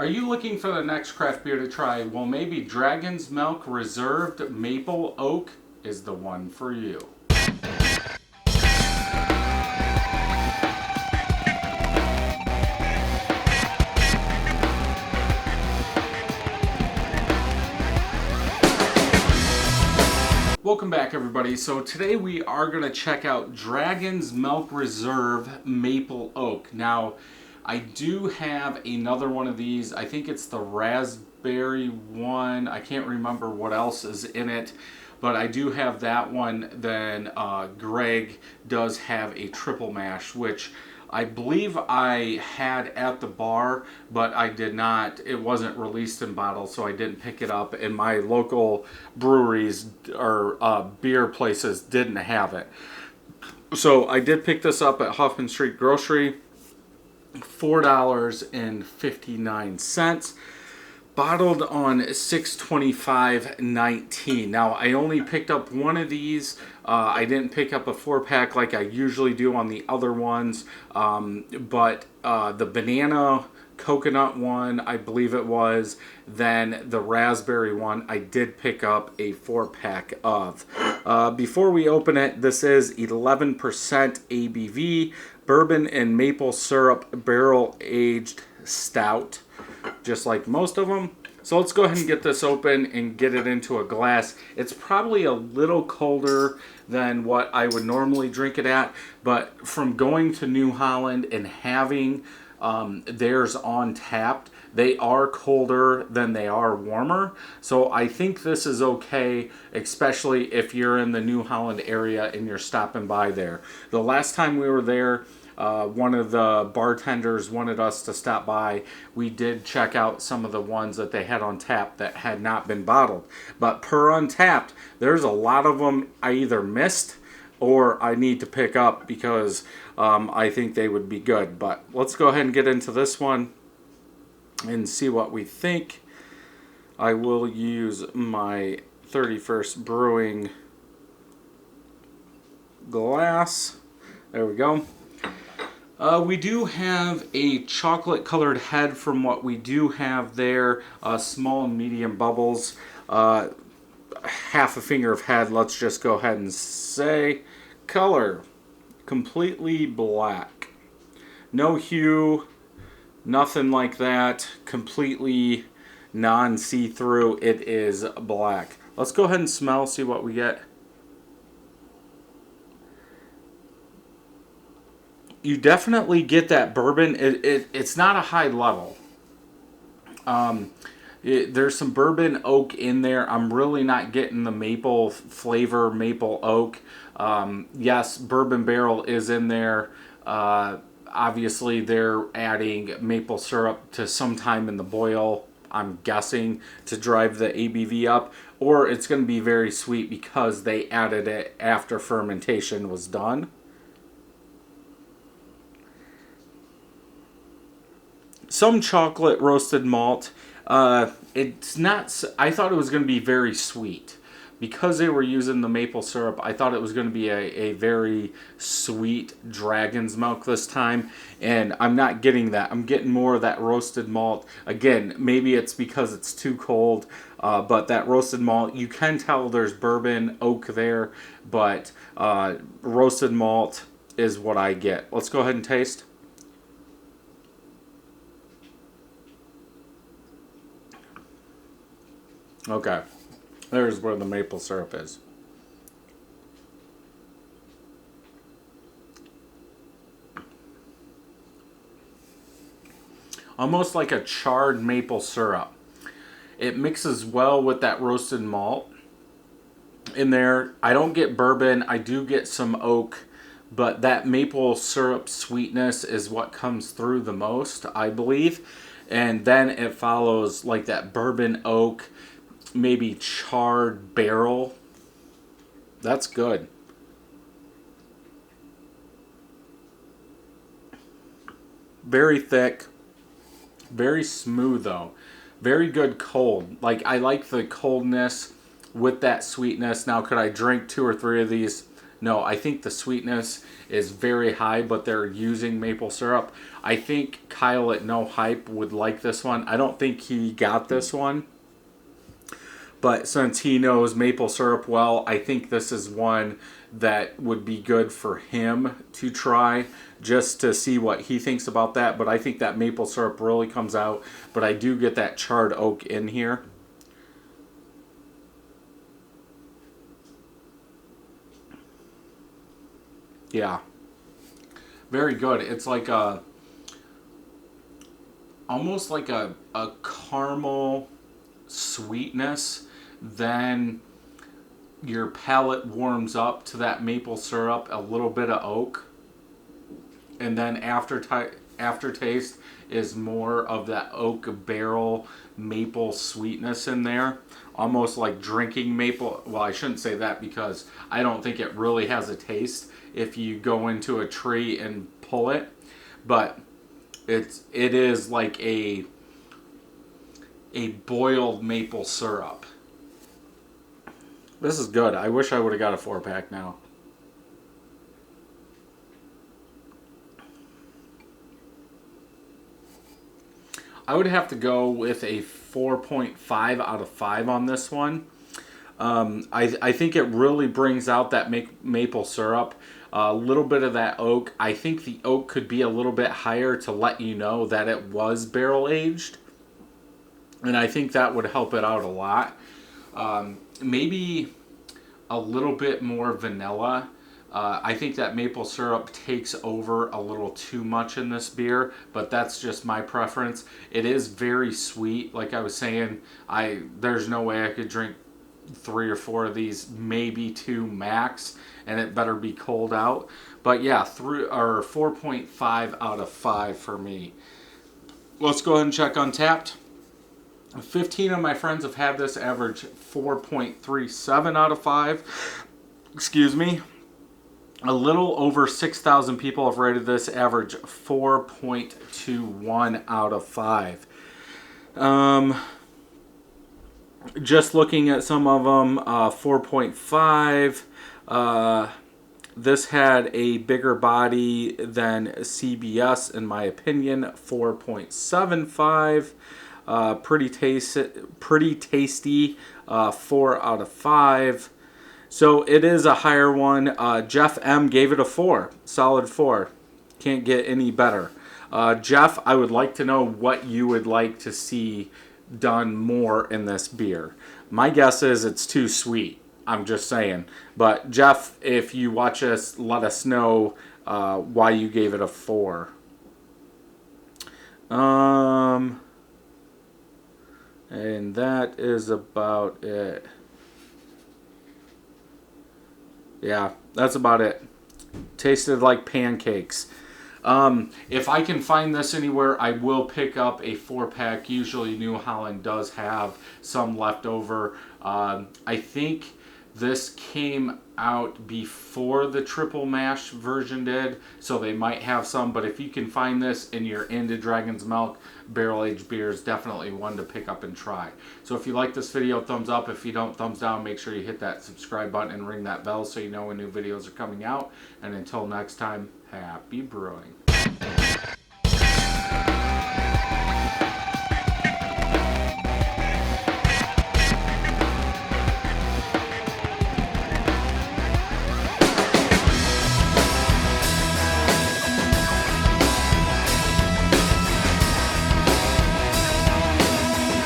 Are you looking for the next craft beer to try? Well, maybe Dragon's Milk Reserved Maple Oak is the one for you. Welcome back, everybody. So today we are going to check out Dragon's Milk Reserve Maple Oak. Now, I do have another one of these. I think it's the raspberry one. I can't remember what else is in it, but I do have that one. Then Greg does have a triple mash, which I believe I had at the bar, but I did not. It wasn't released in bottles, so I didn't pick it up. And my local breweries or beer places didn't have it. So I did pick this up at Hoffman Street Grocery. $4.59, bottled on 6/25/19. Now I only picked up one of these. I didn't pick up a 4-pack like I usually do on the other ones, but the banana coconut one, I believe it was, then the raspberry one, I did pick up a 4-pack of. Before we open it, this is 11% ABV, bourbon and maple syrup barrel aged stout, just like most of them. So let's go ahead and get this open and get it into a glass. It's probably a little colder than what I would normally drink it at, but from going to New Holland and having theirs on tapped, they are colder than they are warmer. So I think this is okay, especially if you're in the New Holland area and you're stopping by there. The last time we were there, one of the bartenders wanted us to stop by. We did check out some of the ones that they had on tap that had not been bottled. But per Untapped, there's a lot of them I either missed or I need to pick up because I think they would be good. But let's go ahead and get into this one and see what we think. I will use my 31st Brewing glass. There we go. We do have a chocolate colored head from what we do have there. Small and medium bubbles. Half a finger of head, let's just go ahead and say. Color, completely black. No hue, nothing like that. Completely non-see-through. It is black. Let's go ahead and smell, see what we get. You definitely get that bourbon. It's not a high level. There's some bourbon oak in there. I'm really not getting the maple flavor, maple oak. Yes, bourbon barrel is in there. Obviously, they're adding maple syrup to sometime in the boil, I'm guessing, to drive the ABV up. Or it's going to be very sweet because they added it after fermentation was done. Some chocolate roasted malt. It's not. I thought it was going to be very sweet because they were using the maple syrup. I thought it was going to be a very sweet Dragon's Milk this time, and I'm not getting that. I'm getting more of that roasted malt. Again, maybe it's because it's too cold, but that roasted malt, you can tell there's bourbon oak there, but roasted malt is what I get. Let's go ahead and taste. Okay, there's where the maple syrup is. Almost like a charred maple syrup. It mixes well with that roasted malt in there. I don't get bourbon, I do get some oak, but that maple syrup sweetness is what comes through the most, I believe. And then it follows like that bourbon oak, maybe charred barrel. That's good. Very thick. Very smooth though. Very good cold. I like the coldness with that sweetness. Now, could I drink 2 or 3 of these? No, I think the sweetness is very high, but they're using maple syrup. I think Kyle at No Hype would like this one. I don't think he got this one, but since he knows maple syrup well, I think this is one that would be good for him to try just to see what he thinks about that. But I think that maple syrup really comes out, but I do get that charred oak in here. Yeah. Very good. It's like a, almost like a caramel sweetness. Then your palate warms up to that maple syrup, a little bit of oak, and then aftertaste is more of that oak barrel maple sweetness in there. Almost like drinking maple. Well, I shouldn't say that because I don't think it really has a taste if you go into a tree and pull it. But it is like a boiled maple syrup. This is good. I wish I would have got a 4-pack now. I would have to go with a 4.5 out of 5 on this one. I think it really brings out that maple syrup. A little bit of that oak. I think the oak could be a little bit higher to let you know that it was barrel aged. And I think that would help it out a lot. Maybe a little bit more vanilla. I think that maple syrup takes over a little too much in this beer, but that's just my preference. It is very sweet. Like I was saying, there's no way I could drink 3 or 4 of these, maybe 2 max, and it better be cold out. But yeah, 4.5 out of 5 for me. Let's go ahead and check Untapped. 15 of my friends have had this, average 4.37 out of 5. Excuse me. A little over 6,000 people have rated this, average 4.21 out of 5. Just looking at some of them, 4.5. This had a bigger body than CBS, in my opinion, 4.75. Pretty tasty, 4 out of 5. So it is a higher one. Jeff M gave it a 4, solid 4. Can't get any better. Jeff, I would like to know what you would like to see done more in this beer. My guess is it's too sweet. I'm just saying. But Jeff, if you watch us, let us know why you gave it a 4. And that is about it. Yeah, that's about it. Tasted like pancakes. If I can find this anywhere, I will pick up a 4-pack. Usually New Holland does have some left over. I think this came out before the triple mash version did, so they might have some. But if you can find this and you're into Dragon's Milk barrel-aged beers, definitely one to pick up and try. So if you like this video, thumbs up. If you don't, thumbs down. Make sure you hit that subscribe button and ring that bell so you know when new videos are coming out. And until next time, happy brewing.